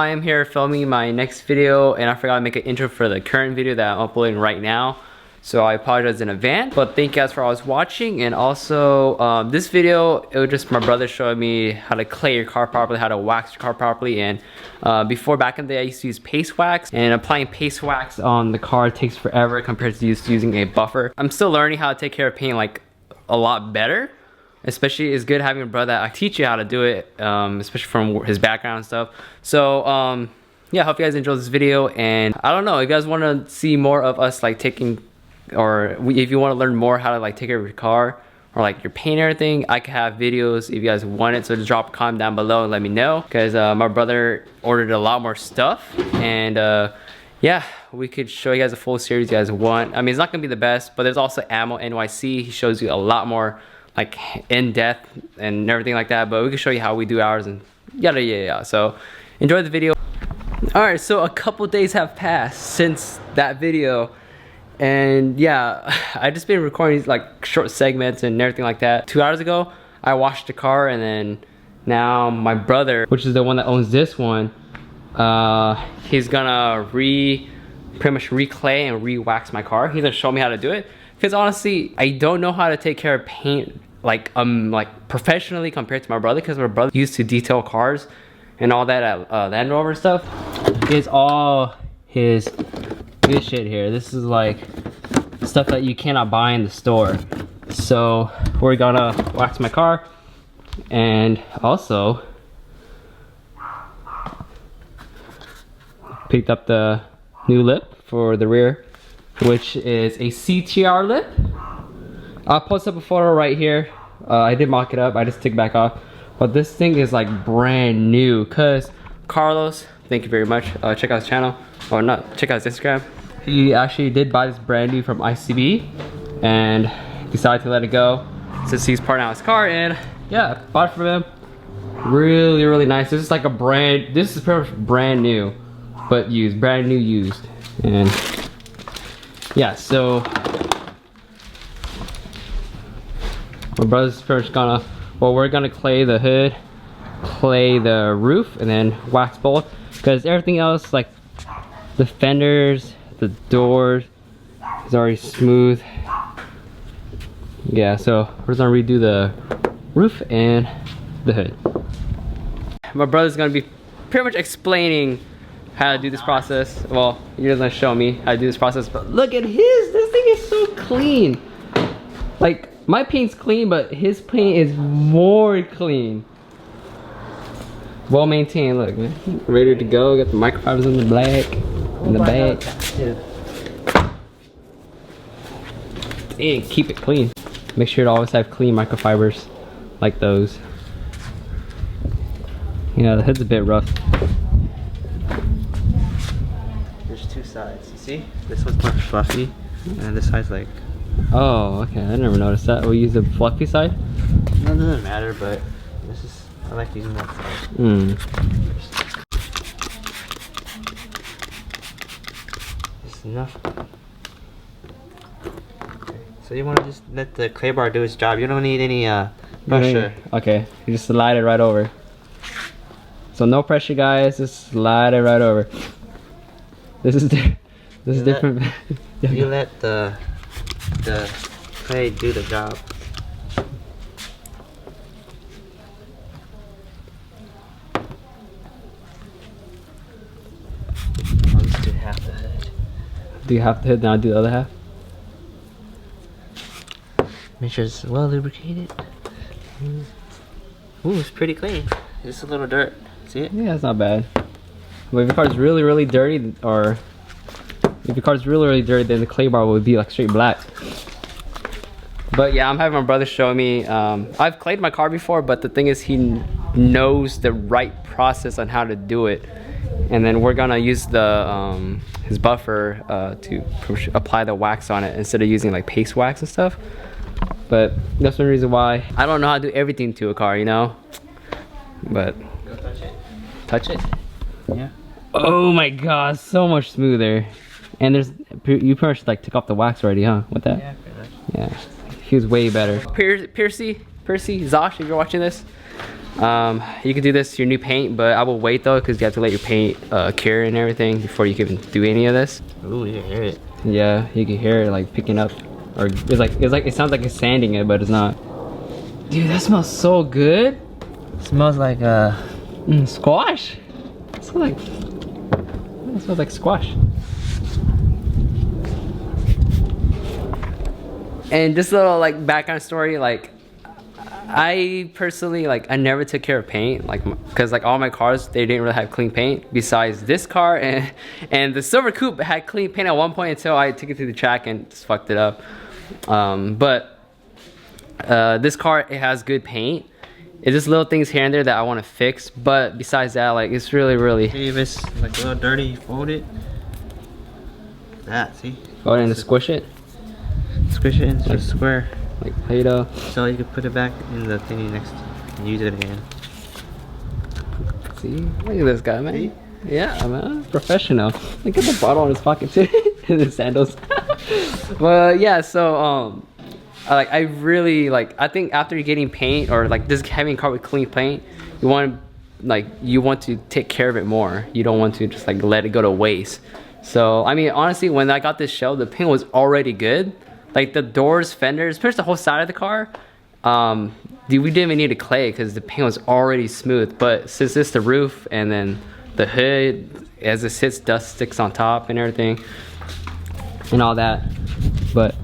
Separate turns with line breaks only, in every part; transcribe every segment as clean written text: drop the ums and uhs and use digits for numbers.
I am here filming my next video, and I forgot to make an intro for the current video that I'm uploading right now. So I apologize in advance, but thank you guys for always watching. And also, this video, it was just my brother showing me how to clay your car properly, how to wax your car properly. And before, back in the day, I used to use paste wax, and applying paste wax on the car takes forever compared to just using a buffer. I'm still learning how to take care of paint like a lot better. Especially, it's good having a brother that I teach you how to do it, especially from his background and stuff. So yeah, I hope you guys enjoyed this video. And I don't know, if you guys want to see more of us like taking, or if you want to learn more how to like take care of your car or like your paint and everything, I can have videos if you guys want it. So just drop a comment down below and let me know, because my brother ordered a lot more stuff. And yeah, we could show you guys a full series you guys want. I mean, it's not gonna be the best, but there's also Ammo NYC. He shows you a lot more like in depth and everything like that, but we can show you how we do ours and yada yada yada. So enjoy the video. All right, so a couple days have passed since that video, and yeah, I just been recording these like short segments and everything like that. 2 hours ago I washed the car, and then now my brother, which is the one that owns this one, he's gonna pretty much reclay and re-wax my car. He's gonna show me how to do it, because honestly, I don't know how to take care of paint like professionally compared to my brother, because my brother used to detail cars and all that at Land Rover stuff. It's all his good shit here. This is like stuff that you cannot buy in the store. So we're gonna wax my car, and also picked up the new lip for the rear, which is a CTR lip. I'll post up a photo right here. I did mock it up, I just took it back off. But this thing is like brand new, cause Carlos, thank you very much. Check out his channel, or not, check out his Instagram. He actually did buy this brand new from ICB and decided to let it go since he's parting out his car. And yeah, bought it from him. Really, really nice. This is like this is pretty much brand new, but used, brand new used. And yeah, so my brother's first gonna, well, we're gonna clay the hood, clay the roof, and then wax both, because everything else, like the fenders, the doors, is already smooth. Yeah, so we're just gonna redo the roof and the hood. My brother's gonna be pretty much explaining how to do this process. Well, you're gonna show me how to do this process, but look at his, this thing is so clean. Like, my paint's clean, but his paint is more clean. Well maintained, look, man. Ready to go, got the microfibers in the black, in the back. And keep it clean. Make sure to always have clean microfibers like those. Yeah, the hood's a bit rough. There's two sides, you see? This one's more fluffy, and this side's like, oh, okay, I never noticed that. We'll use the fluffy side? No, it doesn't matter, but this is, I like using that side. Just enough. Okay. So you want to just let the clay bar do its job. You don't need any pressure. Okay, you just slide it right over. So no pressure, guys, just slide it right over. This is different. You let the clay do the job. I'll just do half the hood. Do half the hood, then I'll do the other half? Make sure it's well lubricated. Ooh, it's pretty clean. Just a little dirt. See it? Yeah, it's not bad. But if your car's really, really dirty, or if your car's really, really dirty, then the clay bar would be like straight black. But yeah, I'm having my brother show me. I've clayed my car before, but the thing is, he knows the right process on how to do it. And then we're gonna use the his buffer to apply the wax on it instead of using like paste wax and stuff. But that's one reason why I don't know how to do everything to a car, you know. But go touch it. Touch it. Yeah. Oh my god, so much smoother. And there's, you pretty much like took off the wax already, huh? With that? Yeah, pretty much. Yeah. He was way better. Percy, Zosh, if you're watching this, You can do this to your new paint, but I will wait though, because you have to let your paint cure and everything before you can even do any of this.
Ooh, you can hear it.
Yeah, you can hear it like picking up, or it sounds like it's sanding it, but it's not. Dude, that smells so good.
It smells like
squash. It smells like squash. And just a little like background story, like I personally, like, I never took care of paint, like, because like all my cars, they didn't really have clean paint, besides this car, and the Silver Coupe had clean paint at one point until I took it to the track and just fucked it up. But this car, it has good paint. It's just little things here and there that I want to fix, but besides that, like, it's really
See if it's like a little dirty, you fold it. That, see?
Go ahead and squish it.
Squish it into a square.
Like Play-Doh.
So you can put it back in the thingy next and use it again.
See? Look at this guy, man. See? Yeah, man. Professional. Look at the bottle in his pocket too. And his sandals. But yeah, so I really like, I think after you're getting paint, or like just having a car with clean paint, you want to take care of it more. You don't want to just like let it go to waste. So I mean, honestly, when I got this shell, the paint was already good. Like the doors, fenders, pretty much the whole side of the car. Dude, we didn't even need a clay because the paint was already smooth. But since it's the roof and then the hood, as it sits, dust sticks on top and everything and all that. But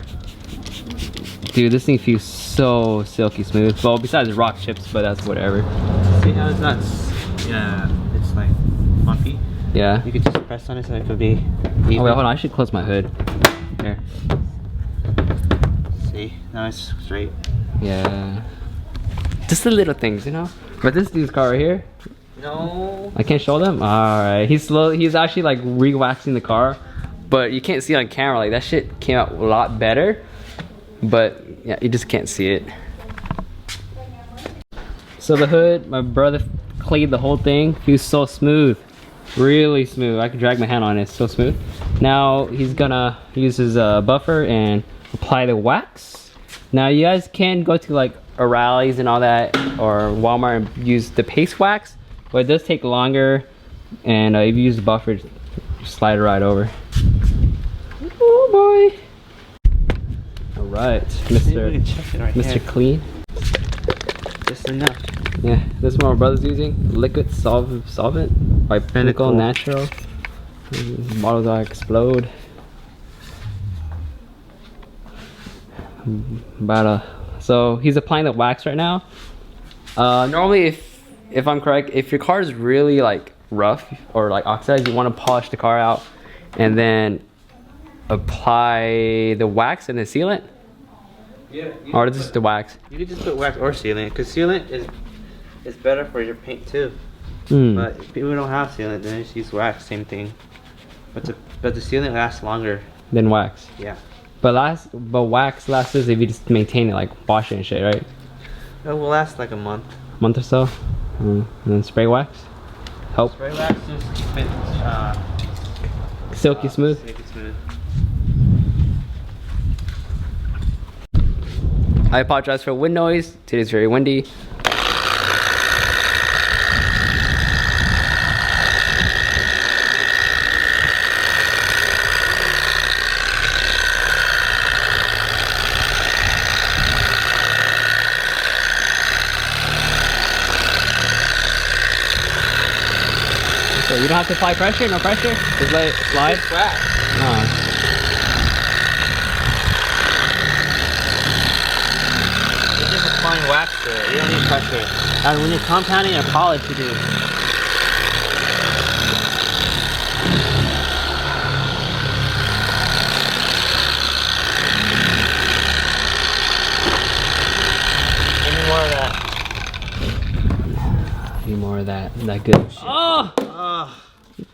dude, this thing feels so silky smooth. Well, besides rock chips, but that's whatever.
See how it's not, yeah, it's like bumpy.
Yeah.
You could just press on it so it could be even.
Oh wait, hold on, I should close my hood. There.
See, now it's straight.
Yeah. Just the little things, you know? But this dude's car right here.
No.
I can't show them? Alright. He's actually like re-waxing the car. But you can't see it on camera. Like that shit came out a lot better. But yeah, you just can't see it. So the hood, my brother clayed the whole thing. Feels so smooth. Really smooth. I can drag my hand on it. It's so smooth. Now he's gonna use his buffer and apply the wax. Now you guys can go to like O'Reilly's and all that, or Walmart, and use the paste wax, but it does take longer. And if you use the buffer, just slide it right over. Oh boy! All right, Mr. Clean.
Just enough.
Yeah, this is what my brother's using. Liquid solvent by Pinnacle Natural. Bottles will explode. So he's applying the wax right now. Normally, if I'm correct, if your car is really like rough or like oxidized, you want to polish the car out and then apply the wax and then seal it.
Yeah.
Or this is the wax. You
could just put wax or sealant, because sealant is better for your paint too. But if people don't have sealant, then just use wax, same thing. But the sealant lasts longer
than wax.
Yeah.
But wax lasts if you just maintain it, like wash it and shit, right?
It will last like a month.
Month or so. And then spray wax. Help.
Spray wax just keep it
silky smooth.
Silky smooth.
I apologize for wind noise. Today's very windy. So you don't have to apply pressure? No pressure? Just let it slide? Oh.
Applying wax to it. You don't need pressure. And when you're compounding or polish, you do. Give me more of that.
Give me more of that. That good. Oh!
Oh.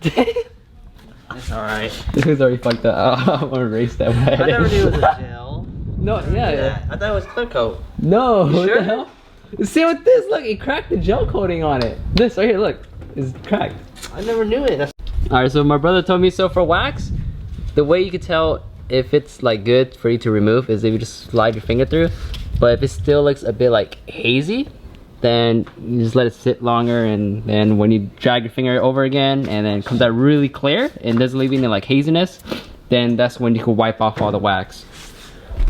It's alright.
This was already fucked up. I want to erase that.
I never knew it was a gel.
No, yeah.
I thought it was clear coat.
No,
you
what
sure?
the hell? See with this, look, it cracked the gel coating on it. This right here, look, is cracked.
I never knew it.
Alright, so my brother told me, so for wax, the way you can tell if it's like good for you to remove is if you just slide your finger through. But if it still looks a bit like hazy, then you just let it sit longer, and then when you drag your finger over again and then it comes out really clear and doesn't leave any like haziness, then that's when you can wipe off all the wax.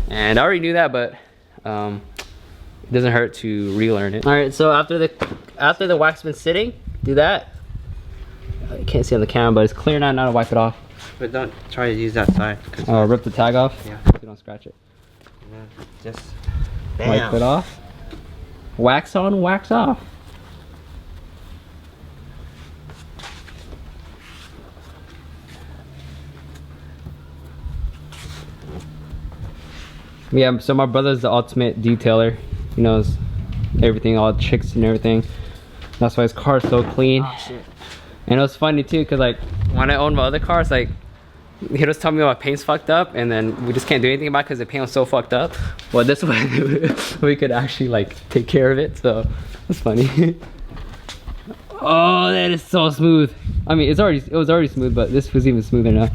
And I already knew that, but it doesn't hurt to relearn it. All right, so after the wax has been sitting, do that. You can't see on the camera, but it's clear now. Now to wipe it off.
But don't try to use that side.
Oh, rip the tag off?
Yeah.
So you don't scratch it.
Yeah, just
wipe it off. Wax on, wax off. Yeah, so my brother's the ultimate detailer. He knows everything, all the tricks and everything. That's why his car is so clean.
Oh, shit.
And it was funny too, cause like when I owned my other cars, like he was telling me my paint's fucked up, and then we just can't do anything about it because the paint was so fucked up. Well, this way we could actually like take care of it, so it's funny. Oh, that is so smooth. I mean, it was already smooth, but this was even smoother now.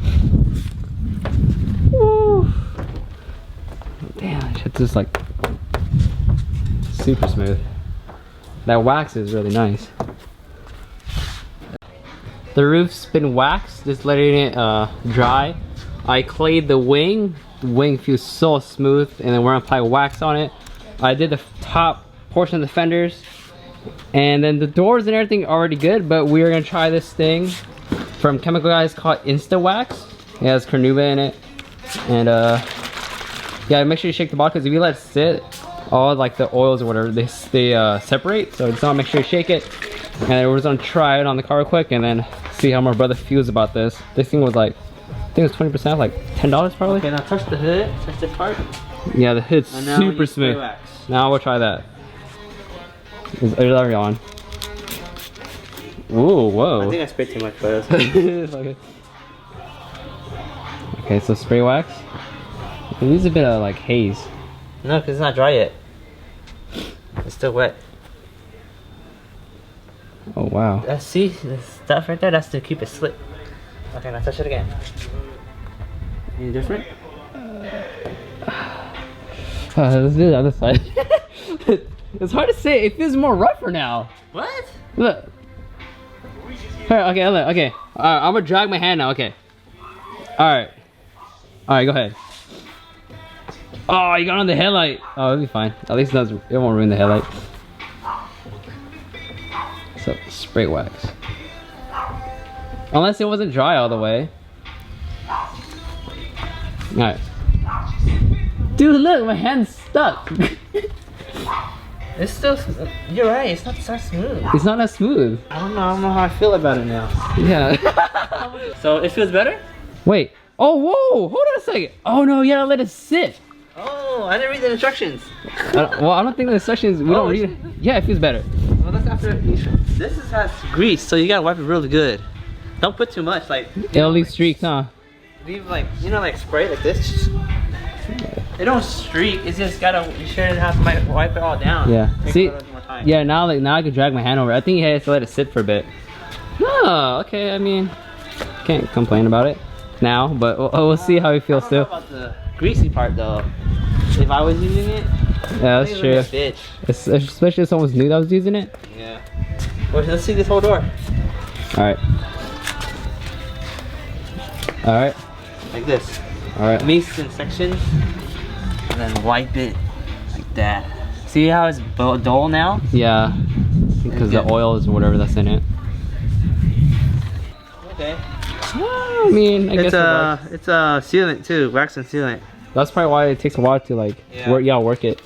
Woo. Damn, shit's just like super smooth. That wax is really nice. The roof's been waxed, just letting it dry. I clayed the wing. The wing feels so smooth, and then we're gonna apply wax on it. I did the top portion of the fenders, and then the doors and everything are already good, but we're gonna try this thing from Chemical Guys called Insta Wax. It has carnauba in it, and yeah, make sure you shake the bottle, because if you let it sit, all like the oils or whatever, they separate. So just make sure you shake it, and then we're just gonna try it on the car real quick, and then see how my brother feels about this. This thing was like, I think it was 20%, like $10 probably.
Okay, now touch the hood, touch this part.
Yeah, the hood's super smooth. Now we'll try that. Is it already on? Ooh, whoa.
I think I sprayed too much, but it's okay.
Okay, so spray wax. It needs a bit of like haze.
No, because it's not dry yet. It's still wet.
Oh wow.
See the stuff right there? That's to keep it slick. Okay, now touch it again. Any different?
Let's do the other side. It's hard to say. It feels more rougher now.
What?
Look. Here, okay, look. Okay. Alright, I'm gonna drag my hand now. Okay. Alright. Alright, go ahead. Oh, you got on the headlight. Oh, it'll be fine. At least it won't ruin the headlight. So, spray wax. Unless it wasn't dry all the way. Alright. Dude, look, my hand's stuck.
It's still, you're right, it's not that smooth.
It's not that smooth.
I don't know how I feel about it now.
Yeah.
So it feels better?
Wait. Oh, whoa, hold on a second. Oh no, you gotta let it sit.
Oh, I didn't read the instructions.
Well, I don't think the instructions, we don't read it. Yeah, it feels better.
Well, that's after, this has grease, so you gotta wipe it really good. Don't put too much, like.
It'll leave streaks, huh?
Leave like, you know, like spray like this. It don't streak, it's just gotta, you shouldn't have to wipe it all down.
Yeah.
Take
See,
a little more time.
yeah, now I can drag my hand over. I think he has to let it sit for a bit. No, okay, I mean, can't complain about it now, but we'll see how he feels still.
I don't know about the greasy part though. If I was using it,
yeah, that's true.
Bitch.
Especially if someone's new that was using it.
Yeah. Well, let's see this whole door.
Alright. Alright.
Like this.
Alright.
Mix in sections, and then wipe it like that. See how it's dull now?
Yeah, because the oil is whatever that's in it.
Okay.
Well, I mean, I guess
it's a sealant too, wax and sealant.
that's probably why it takes a while to like work it.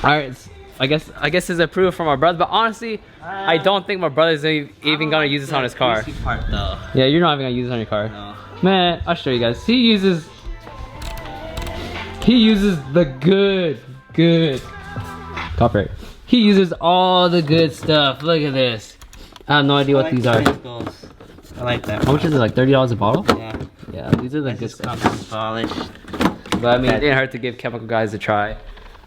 Alright, I guess it's approved from my brother, but honestly, I don't think my brother's even gonna use this on his car.
Part, though.
Yeah, you're not even gonna use it on your car.
No.
Man, I'll show you guys. He uses the good copyright. He uses all the good stuff. Look at this. I have no idea what these are.
I like that.
How much is it? Like $30 a bottle?
Yeah.
Yeah, these are the good stuff.
Polished.
But I mean, it didn't hurt to give Chemical Guys a try.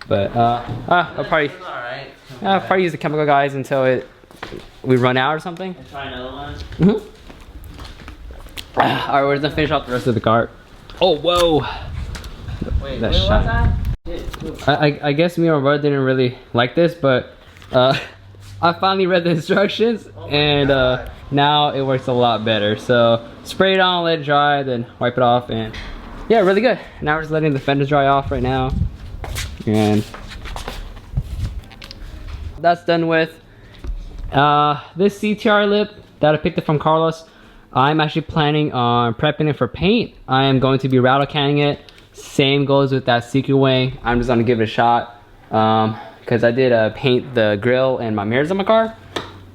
But I'll probably use the Chemical Guys until we run out or something.
And try another one.
Mm-hmm. Alright, we're gonna finish off the rest of the cart. Oh, whoa!
Wait,
that
where
shot.
was that?
I guess me and my brother didn't really like this, but I finally read the instructions, and now it works a lot better. So spray it on, let it dry, then wipe it off, and yeah, really good. Now we're just letting the fenders dry off right now, and that's done with. This CTR lip that I picked up from Carlos, I'm actually planning on prepping it for paint. I am going to be rattle canning it. Same goes with that silky wing. I'm just gonna give it a shot because I did paint the grill and my mirrors on my car,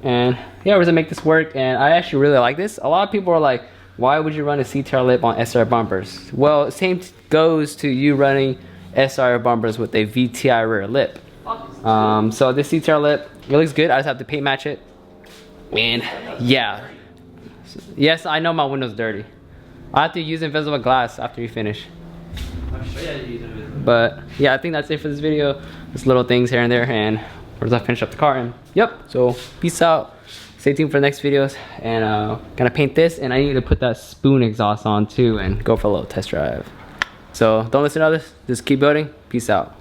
and yeah, we're gonna make this work. And I actually really like this. A lot of people are like, why would you run a CTR lip on SR bumpers? Well, same goes to you running SR bumpers with a VTI rear lip. So this CTR lip, it looks good. I just have to paint match it. And yeah, yes, I know my window's dirty. I have to use invisible glass after you finish. But yeah, I think that's it for this video. Just little things here and there, and we're gonna finish up the car. And yep, so peace out. Stay tuned for the next videos, and gonna paint this, and I need to put that spoon exhaust on too and go for a little test drive. So don't listen to others, just keep building. Peace out.